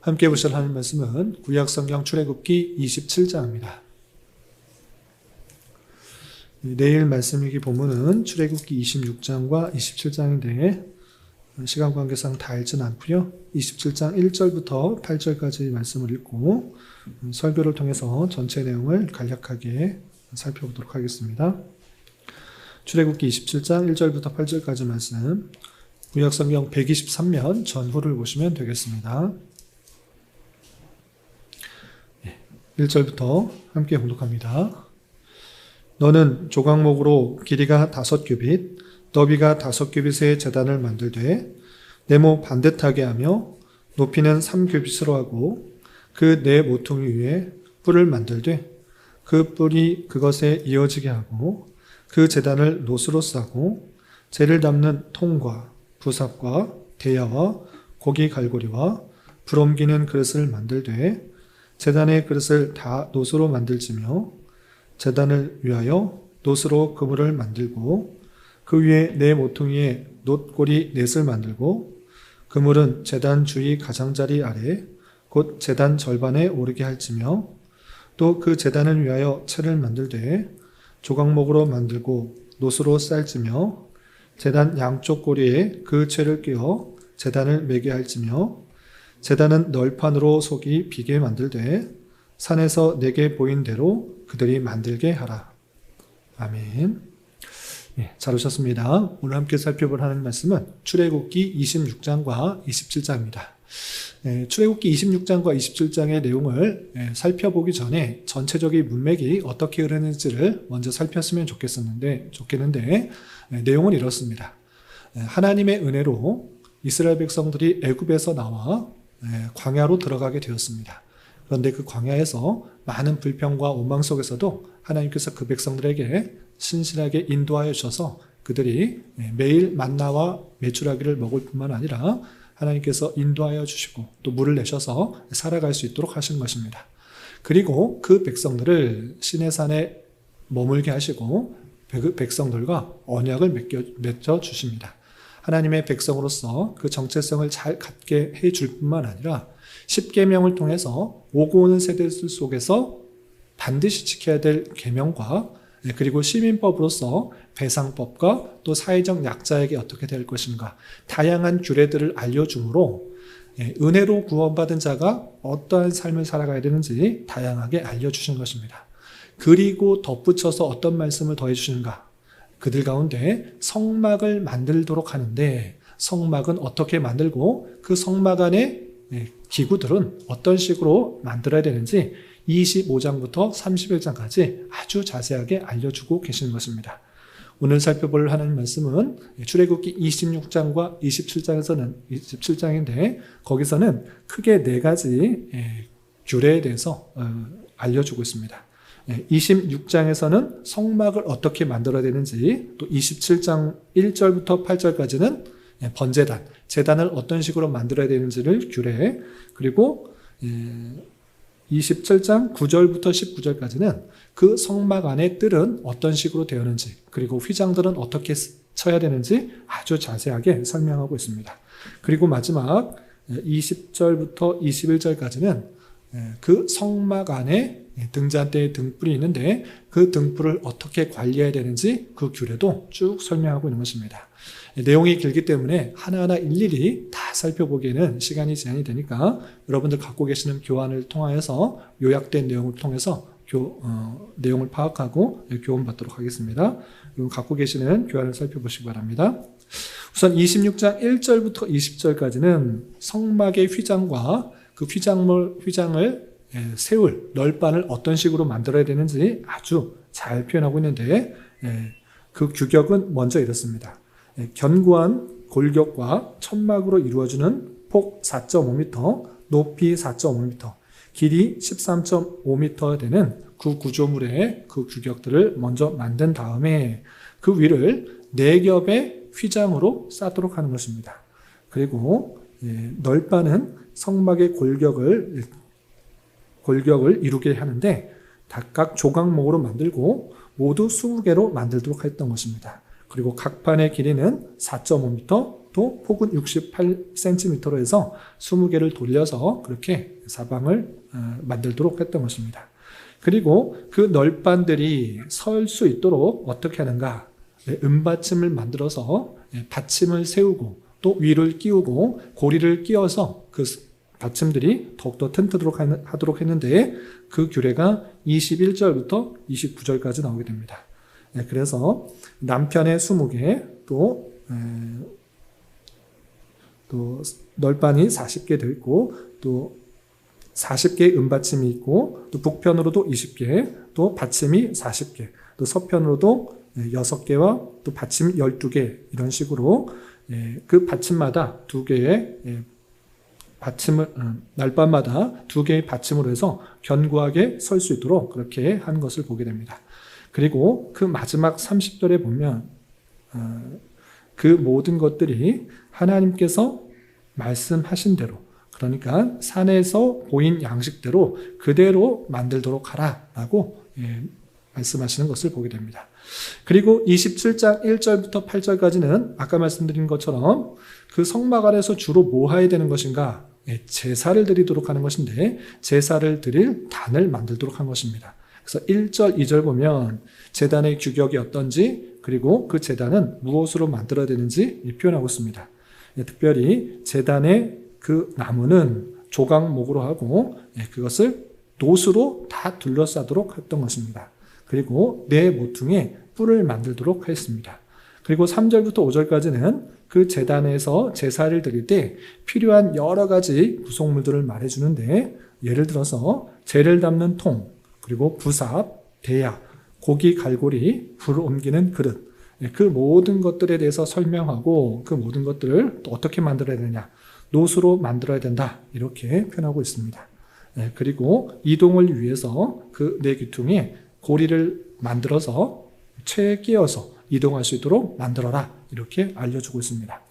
함께 보실 하나님 말씀은 구약성경 출애굽기 27장입니다. 내일 말씀이기 본문은 출애굽기 26장과 27장인데 시간 관계상 다 읽지는 않고요. 27장 1절부터 8절까지 말씀을 읽고 설교를 통해서 전체 내용을 간략하게 살펴보도록 하겠습니다. 출애굽기 27장 1절부터 8절까지 말씀, 구약성경 123면 전후를 보시면 되겠습니다. 1절부터 함께 봉독합니다. 너는 조각목으로 길이가 5규빗, 너비가 5규빗의 제단을 만들되 네모 반듯하게 하며 높이는 3규빗으로 하고 그 네 모퉁이 위에 뿔을 만들되 그 뿔이 그것에 이어지게 하고 그 제단을 놋으로 싸고 재를 담는 통과 부삽과 대야와 고기 갈고리와 불 옮기는 그릇을 만들되 제단의 그릇을 다 놋으로 만들지며 제단을 위하여 놋으로 그물을 만들고 그 위에 네 모퉁이에 놋고리 넷을 만들고 그물은 제단 주위 가장자리 아래 곧 제단 절반에 오르게 할지며 또 그 제단을 위하여 채를 만들되 조각목으로 만들고 놋으로 쌀지며 제단 양쪽 고리에 그 채를 끼워 제단을 매게 할지며 제단은 널판으로 속이 비게 만들되 산에서 내게 보인 대로 그들이 만들게 하라. 아멘. 잘 오셨습니다. 오늘 함께 살펴볼 하나님 말씀은 출애굽기 26장과 27장입니다. 출애굽기 26장과 27장의 내용을 살펴보기 전에 전체적인 문맥이 어떻게 흐르는지를 먼저 살폈으면 좋겠는데 내용은 이렇습니다. 하나님의 은혜로 이스라엘 백성들이 애굽에서 나와 광야로 들어가게 되었습니다. 그런데 그 광야에서 많은 불평과 원망 속에서도 하나님께서 그 백성들에게 신실하게 인도하여 주셔서 그들이 매일 만나와 메추라기를 먹을 뿐만 아니라 하나님께서 인도하여 주시고 또 물을 내셔서 살아갈 수 있도록 하신 것입니다. 그리고 그 백성들을 시내산에 머물게 하시고 그 백성들과 언약을 맺어 주십니다. 하나님의 백성으로서 그 정체성을 잘 갖게 해줄 뿐만 아니라 십계명을 통해서 오고 오는 세대들 속에서 반드시 지켜야 될 계명과 그리고 시민법으로서 배상법과 또 사회적 약자에게 어떻게 될 것인가 다양한 규례들을 알려주므로 은혜로 구원받은 자가 어떠한 삶을 살아가야 되는지 다양하게 알려주신 것입니다. 그리고 덧붙여서 어떤 말씀을 더해주시는가? 그들 가운데 성막을 만들도록 하는데 성막은 어떻게 만들고 그 성막 안에 기구들은 어떤 식으로 만들어야 되는지 25장부터 31장까지 아주 자세하게 알려주고 계시는 것입니다. 오늘 살펴볼 하나님 말씀은 출애굽기 26장과 27장인데 거기서는 크게 4가지 규례에 대해서 알려주고 있습니다. 26장에서는 성막을 어떻게 만들어야 되는지, 또 27장 1절부터 8절까지는 번제단, 제단을 어떤 식으로 만들어야 되는지를 규례, 그리고 27장 9절부터 19절까지는 그 성막 안의 뜰은 어떤 식으로 되었는지, 그리고 휘장들은 어떻게 쳐야 되는지 아주 자세하게 설명하고 있습니다. 그리고 마지막 20절부터 21절까지는 그 성막 안에 등잔대에 등불이 있는데 그 등불을 어떻게 관리해야 되는지 그 규례도 쭉 설명하고 있는 것입니다. 내용이 길기 때문에 하나하나 일일이 다 살펴보기에는 시간이 제한이 되니까 여러분들 갖고 계시는 교환을 통하여서 요약된 내용을 통해서 내용을 파악하고 교훈받도록 하겠습니다. 그럼 갖고 계시는 교환을 살펴보시기 바랍니다. 우선 26장 1절부터 20절까지는 성막의 휘장과 그 휘장을 세울 널판을 어떤 식으로 만들어야 되는지 아주 잘 표현하고 있는데 그 규격은 먼저 이렇습니다. 견고한 골격과 천막으로 이루어지는 폭 4.5m, 높이 4.5m, 길이 13.5m 되는 그 구조물의 그 규격들을 먼저 만든 다음에 그 위를 4겹의 휘장으로 쌓도록 하는 것입니다. 그리고 널판은 성막의 골격을 이루게 하는데 각각 조각목으로 만들고 모두 20개로 만들도록 했던 것입니다. 그리고 각 판의 길이는 4.5m, 또 폭은 68cm로 해서 20개를 돌려서 그렇게 사방을 만들도록 했던 것입니다. 그리고 그 널판들이 설 수 있도록 어떻게 하는가? 은받침을 만들어서 받침을 세우고 또 위를 끼우고 고리를 끼워서 그 받침들이 더욱더 튼튼하도록 하도록 했는데 그 규례가 21절부터 29절까지 나오게 됩니다. 그래서 남편의 20개 또 널판이 40개 되어 있고 또 40개의 은받침이 있고 또 북편으로도 20개 또 받침이 40개 또 서편으로도 6개와 또 받침 12개 이런 식으로 그 받침마다 2개의 받침을 날반마다 2개의 받침으로 해서 견고하게 설 수 있도록 그렇게 한 것을 보게 됩니다. 그리고 그 마지막 30절에 보면 그 모든 것들이 하나님께서 말씀하신 대로 그러니까 산에서 보인 양식대로 그대로 만들도록 하라라고 말씀하시는 것을 보게 됩니다. 그리고 27장 1절부터 8절까지는 아까 말씀드린 것처럼 그 성막 안에서 주로 뭐 해야 되는 것인가? 제사를 드리도록 하는 것인데 제사를 드릴 단을 만들도록 한 것입니다. 그래서 1절, 2절 보면 제단의 규격이 어떤지 그리고 그 제단은 무엇으로 만들어야 되는지 표현하고 있습니다. 특별히 제단의 그 나무는 조각목으로 하고 그것을 돛으로 다 둘러싸도록 했던 것입니다. 그리고 네 모퉁이에 뿔을 만들도록 했습니다. 그리고 3절부터 5절까지는 그 제단에서 제사를 드릴 때 필요한 여러 가지 구성물들을 말해주는데 예를 들어서 재를 담는 통, 그리고 부삽, 대야, 고기 갈고리, 불을 옮기는 그릇 그 모든 것들에 대해서 설명하고 그 모든 것들을 또 어떻게 만들어야 되냐 돛으로 만들어야 된다 이렇게 표현하고 있습니다. 그리고 이동을 위해서 그 네 귀퉁이에 고리를 만들어서 채에 끼워서 이동할 수 있도록 만들어라 이렇게 알려주고 있습니다.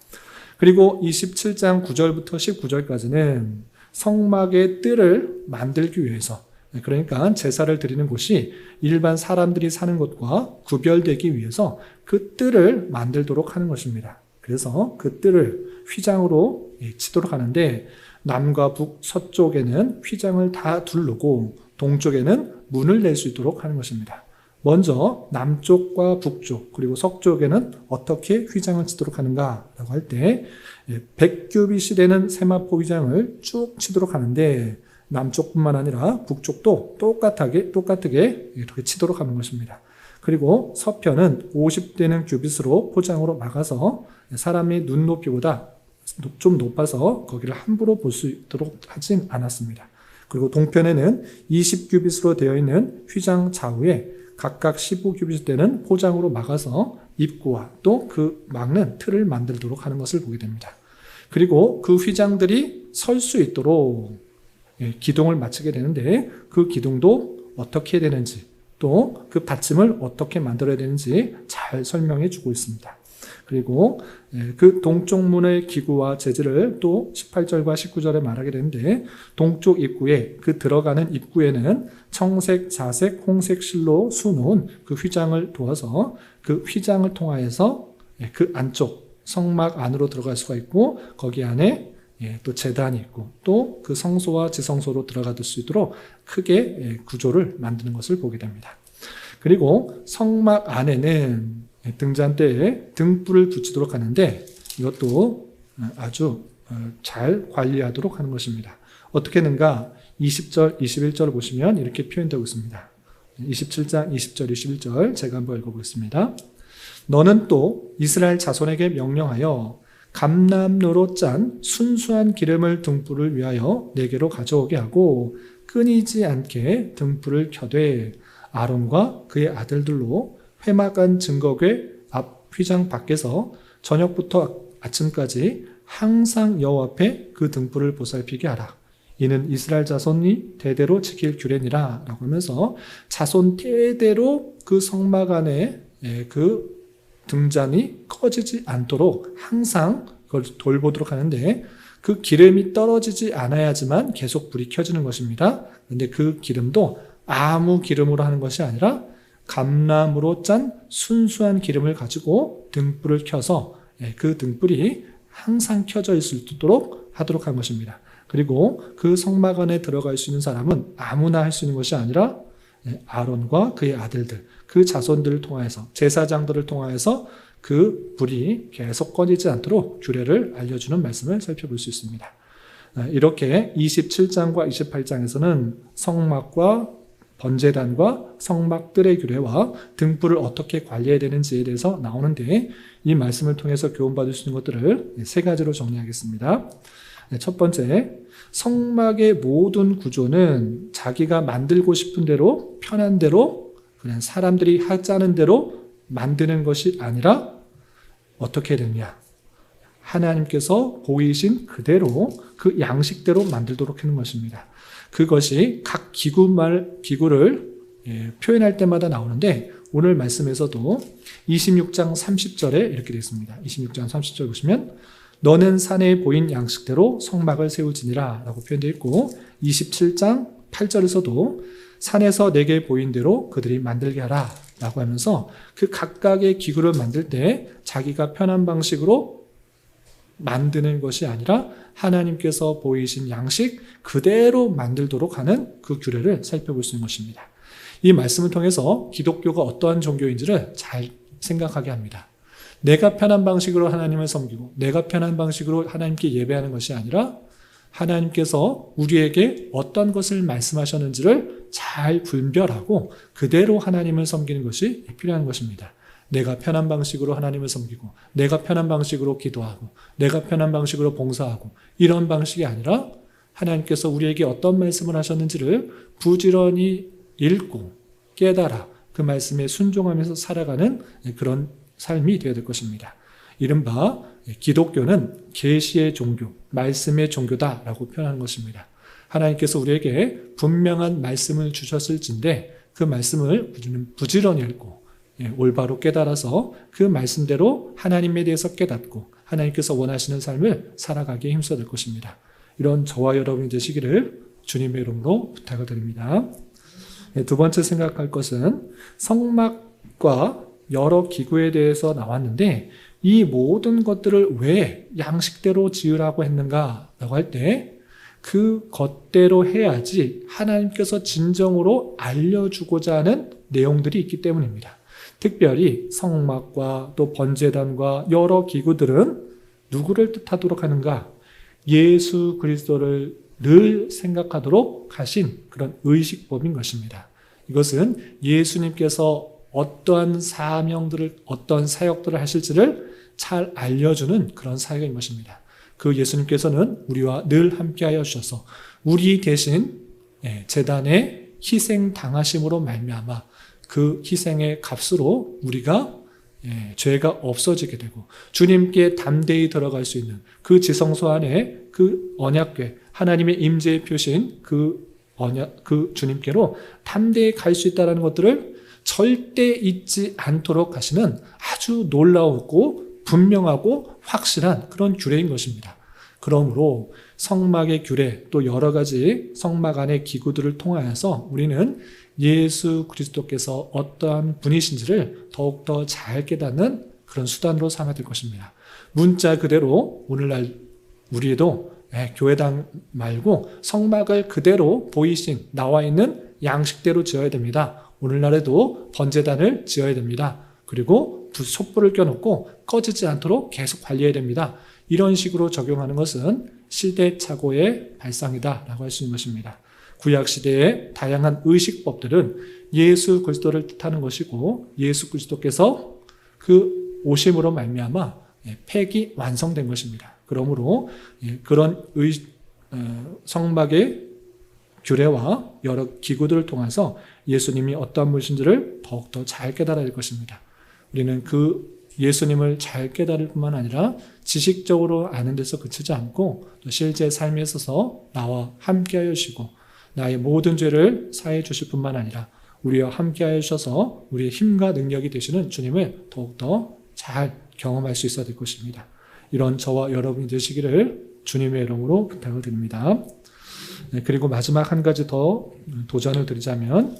그리고 27장 9절부터 19절까지는 성막의 뜰을 만들기 위해서 그러니까 제사를 드리는 곳이 일반 사람들이 사는 곳과 구별되기 위해서 그 뜰을 만들도록 하는 것입니다. 그래서 그 뜰을 휘장으로 치도록 하는데 남과 북, 서쪽에는 휘장을 다 두르고 동쪽에는 문을 낼 수 있도록 하는 것입니다. 먼저 남쪽과 북쪽 그리고 서쪽에는 어떻게 휘장을 치도록 하는가라고 할 때 100규빗이 되는 세마포 휘장을 쭉 치도록 하는데 남쪽뿐만 아니라 북쪽도 똑같게 이렇게 치도록 하는 것입니다. 그리고 서편은 50되는 규빗으로 포장으로 막아서 사람이 눈높이보다 좀 높아서 거기를 함부로 볼 수 있도록 하진 않았습니다. 그리고 동편에는 20규빗으로 되어 있는 휘장 좌우에 각각 15규빗 되는 포장으로 막아서 입구와 또 그 막는 틀을 만들도록 하는 것을 보게 됩니다. 그리고 그 휘장들이 설 수 있도록 기둥을 맞추게 되는데 그 기둥도 어떻게 해야 되는지 또 그 받침을 어떻게 만들어야 되는지 잘 설명해 주고 있습니다. 그리고 그 동쪽 문의 기구와 재질을 또 18절과 19절에 말하게 되는데 동쪽 입구에 그 들어가는 입구에는 청색, 자색, 홍색 실로 수놓은 그 휘장을 도와서 그 휘장을 통하여서 그 안쪽 성막 안으로 들어갈 수가 있고 거기 안에 또 제단이 있고 또 그 성소와 지성소로 들어갈 수 있도록 크게 구조를 만드는 것을 보게 됩니다. 그리고 성막 안에는 등잔대에 등불을 붙이도록 하는데 이것도 아주 잘 관리하도록 하는 것입니다. 어떻게 하는가? 20절, 21절을 보시면 이렇게 표현되고 있습니다. 27장 20절, 21절 제가 한번 읽어보겠습니다. 너는 또 이스라엘 자손에게 명령하여 감람로로 짠 순수한 기름을 등불을 위하여 내게로 가져오게 하고 끊이지 않게 등불을 켜되 아론과 그의 아들들로 회막 안 증거궤 앞 휘장 밖에서 저녁부터 아침까지 항상 여호와 앞에 그 등불을 보살피게 하라. 이는 이스라엘 자손이 대대로 지킬 규례니라 라고 하면서 자손 대대로 그 성막 안에 그 등잔이 꺼지지 않도록 항상 그걸 돌보도록 하는데 그 기름이 떨어지지 않아야지만 계속 불이 켜지는 것입니다. 그런데 그 기름도 아무 기름으로 하는 것이 아니라 감람으로 짠 순수한 기름을 가지고 등불을 켜서 그 등불이 항상 켜져 있을 수 있도록 하도록 한 것입니다. 그리고 그 성막 안에 들어갈 수 있는 사람은 아무나 할 수 있는 것이 아니라 아론과 그의 아들들, 그 자손들을 통하여서, 제사장들을 통하여서 그 불이 계속 꺼지지 않도록 규례를 알려주는 말씀을 살펴볼 수 있습니다. 이렇게 27장과 28장에서는 성막과 번제단과 성막들의 규례와 등불을 어떻게 관리해야 되는지에 대해서 나오는데, 이 말씀을 통해서 교훈받을 수 있는 것들을 세 가지로 정리하겠습니다. 첫 번째, 성막의 모든 구조는 자기가 만들고 싶은 대로, 편한 대로, 그냥 사람들이 하자는 대로 만드는 것이 아니라 어떻게 되느냐, 하나님께서 보이신 그대로, 그 양식대로 만들도록 하는 것입니다. 그것이 각 기구를 표현할 때마다 나오는데, 오늘 말씀에서도 26장 30절에 이렇게 되어 있습니다. 26장 30절 보시면 너는 산에 보인 양식대로 성막을 세우지니라 라고 표현되어 있고, 27장 8절에서도 산에서 내게 보인 대로 그들이 만들게 하라 라고 하면서 그 각각의 기구를 만들 때 자기가 편한 방식으로 만드는 것이 아니라 하나님께서 보이신 양식 그대로 만들도록 하는 그 규례를 살펴볼 수 있는 것입니다. 이 말씀을 통해서 기독교가 어떠한 종교인지를 잘 생각하게 합니다. 내가 편한 방식으로 하나님을 섬기고 내가 편한 방식으로 하나님께 예배하는 것이 아니라 하나님께서 우리에게 어떤 것을 말씀하셨는지를 잘 분별하고 그대로 하나님을 섬기는 것이 필요한 것입니다. 내가 편한 방식으로 하나님을 섬기고 내가 편한 방식으로 기도하고 내가 편한 방식으로 봉사하고 이런 방식이 아니라 하나님께서 우리에게 어떤 말씀을 하셨는지를 부지런히 읽고 깨달아 그 말씀에 순종하면서 살아가는 그런 삶이 되어야 될 것입니다. 이른바 기독교는 계시의 종교, 말씀의 종교다라고 표현하는 것입니다. 하나님께서 우리에게 분명한 말씀을 주셨을진데 그 말씀을 부지런히 읽고 올바로 깨달아서 그 말씀대로 하나님에 대해서 깨닫고 하나님께서 원하시는 삶을 살아가기에 힘써야 될 것입니다. 이런 저와 여러분이 되시기를 주님의 이름으로 부탁을 드립니다. 두 번째 생각할 것은 성막과 여러 기구에 대해서 나왔는데 이 모든 것들을 왜 양식대로 지으라고 했는가라고 할 때 그 것대로 해야지 하나님께서 진정으로 알려주고자 하는 내용들이 있기 때문입니다. 특별히 성막과 또 번제단과 여러 기구들은 누구를 뜻하도록 하는가? 예수 그리스도를 늘 생각하도록 하신 그런 의식법인 것입니다. 이것은 예수님께서 어떠한 사명들을, 어떤 사역들을 하실지를 잘 알려주는 그런 사역인 것입니다. 그 예수님께서는 우리와 늘 함께하여 주셔서 우리 대신 제단에 희생당하심으로 말미암아 그 희생의 값으로 우리가 죄가 없어지게 되고 주님께 담대히 들어갈 수 있는 그 지성소 안에 그 언약궤, 하나님의 임재의 표시인 그 주님께로 담대히 갈 수 있다는 것들을 절대 잊지 않도록 하시는 아주 놀라웠고 분명하고 확실한 그런 규례인 것입니다. 그러므로 성막의 규례 또 여러 가지 성막 안의 기구들을 통하여서 우리는 예수 그리스도께서 어떠한 분이신지를 더욱더 잘 깨닫는 그런 수단으로 삼아야 될 것입니다. 문자 그대로 오늘날 우리도 교회당 말고 성막을 그대로 보이신 나와 있는 양식대로 지어야 됩니다. 오늘날에도 번제단을 지어야 됩니다. 그리고 촛불을 껴놓고 꺼지지 않도록 계속 관리해야 됩니다. 이런 식으로 적용하는 것은 시대착오의 발상이다라고 할 수 있는 것입니다. 구약시대의 다양한 의식법들은 예수 그리스도를 뜻하는 것이고 예수 그리스도께서 그 오심으로 말미암아 팩이 완성된 것입니다. 그러므로 그런 성막의 규례와 여러 기구들을 통해서 예수님이 어떠한 분이신지를 더욱더 잘 깨달아야 할 것입니다. 우리는 그 예수님을 잘 깨달을 뿐만 아니라 지식적으로 아는 데서 그치지 않고 또 실제 삶에 있어서 나와 함께 하시고 나의 모든 죄를 사해 주실 뿐만 아니라 우리와 함께 하셔서 우리의 힘과 능력이 되시는 주님을 더욱더 잘 경험할 수 있어야 될 것입니다. 이런 저와 여러분이 되시기를 주님의 이름으로 부탁을 드립니다. 그리고 마지막 한 가지 더 도전을 드리자면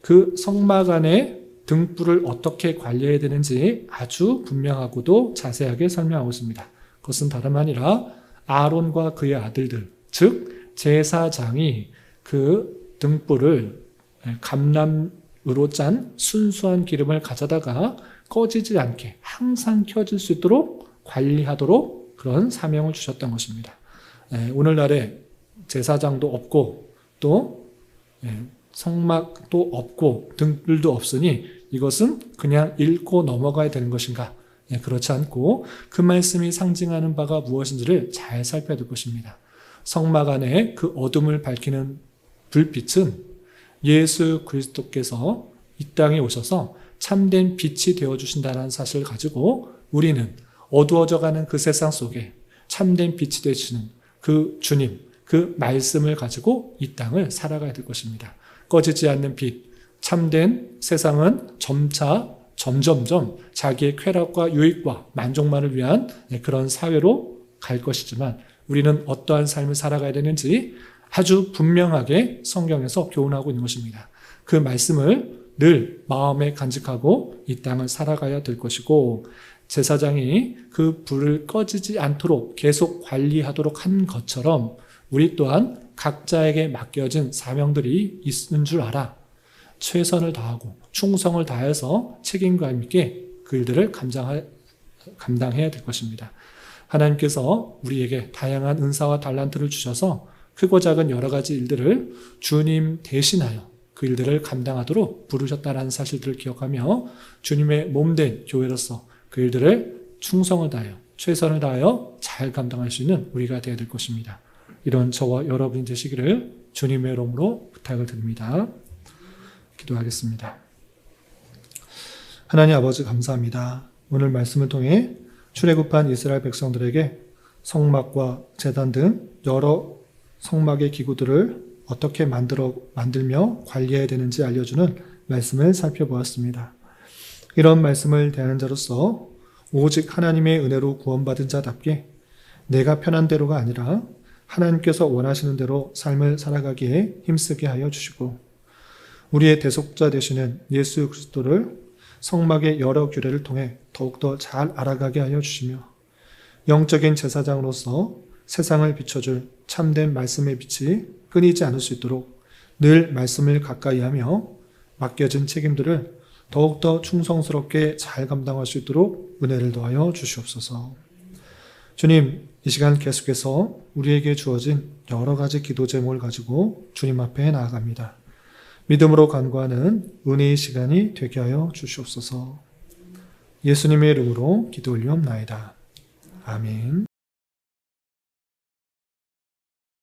그 성막 안에 등불을 어떻게 관리해야 되는지 아주 분명하고도 자세하게 설명하고 있습니다. 그것은 다름 아니라 아론과 그의 아들들, 즉 제사장이 그 등불을 감람으로 짠 순수한 기름을 가져다가 꺼지지 않게 항상 켜질 수 있도록 관리하도록 그런 사명을 주셨던 것입니다. 오늘날에 제사장도 없고 또 성막도 없고 등불도 없으니 이것은 그냥 읽고 넘어가야 되는 것인가? 그렇지 않고 그 말씀이 상징하는 바가 무엇인지를 잘 살펴야 될 것입니다. 성막 안에 그 어둠을 밝히는 불빛은 예수 그리스도께서 이 땅에 오셔서 참된 빛이 되어주신다는 사실을 가지고 우리는 어두워져가는 그 세상 속에 참된 빛이 되시는 그 주님, 그 말씀을 가지고 이 땅을 살아가야 될 것입니다. 꺼지지 않는 빛, 참된 세상은 점점점 자기의 쾌락과 유익과 만족만을 위한 그런 사회로 갈 것이지만 우리는 어떠한 삶을 살아가야 되는지 아주 분명하게 성경에서 교훈하고 있는 것입니다. 그 말씀을 늘 마음에 간직하고 이 땅을 살아가야 될 것이고 제사장이 그 불을 꺼지지 않도록 계속 관리하도록 한 것처럼 우리 또한 각자에게 맡겨진 사명들이 있는 줄 알아 최선을 다하고 충성을 다해서 책임감 있게 그 일들을 감당해야 될 것입니다. 하나님께서 우리에게 다양한 은사와 달란트를 주셔서 크고 작은 여러 가지 일들을 주님 대신하여 그 일들을 감당하도록 부르셨다는 사실들을 기억하며 주님의 몸된 교회로서 그 일들을 충성을 다하여 최선을 다하여 잘 감당할 수 있는 우리가 되어야 될 것입니다. 이런 저와 여러분이 되시기를 주님의 이름으로 부탁을 드립니다. 기도하겠습니다. 하나님 아버지 감사합니다. 오늘 말씀을 통해 출애굽한 이스라엘 백성들에게 성막과 제단 등 여러 성막의 기구들을 어떻게 만들며 관리해야 되는지 알려주는 말씀을 살펴보았습니다. 이런 말씀을 대하는 자로서 오직 하나님의 은혜로 구원받은 자답게 내가 편한 대로가 아니라 하나님께서 원하시는 대로 삶을 살아가기에 힘쓰게 하여 주시고 우리의 대속자 되시는 예수 그리스도를 성막의 여러 규례를 통해 더욱더 잘 알아가게 하여 주시며 영적인 제사장으로서 세상을 비춰줄 참된 말씀의 빛이 끊이지 않을 수 있도록 늘 말씀을 가까이 하며 맡겨진 책임들을 더욱더 충성스럽게 잘 감당할 수 있도록 은혜를 더하여 주시옵소서. 주님, 이 시간 계속해서 우리에게 주어진 여러 가지 기도 제목을 가지고 주님 앞에 나아갑니다. 믿음으로 간구하는 은혜의 시간이 되게 하여 주시옵소서. 예수님의 이름으로 기도 올리옵나이다. 아멘.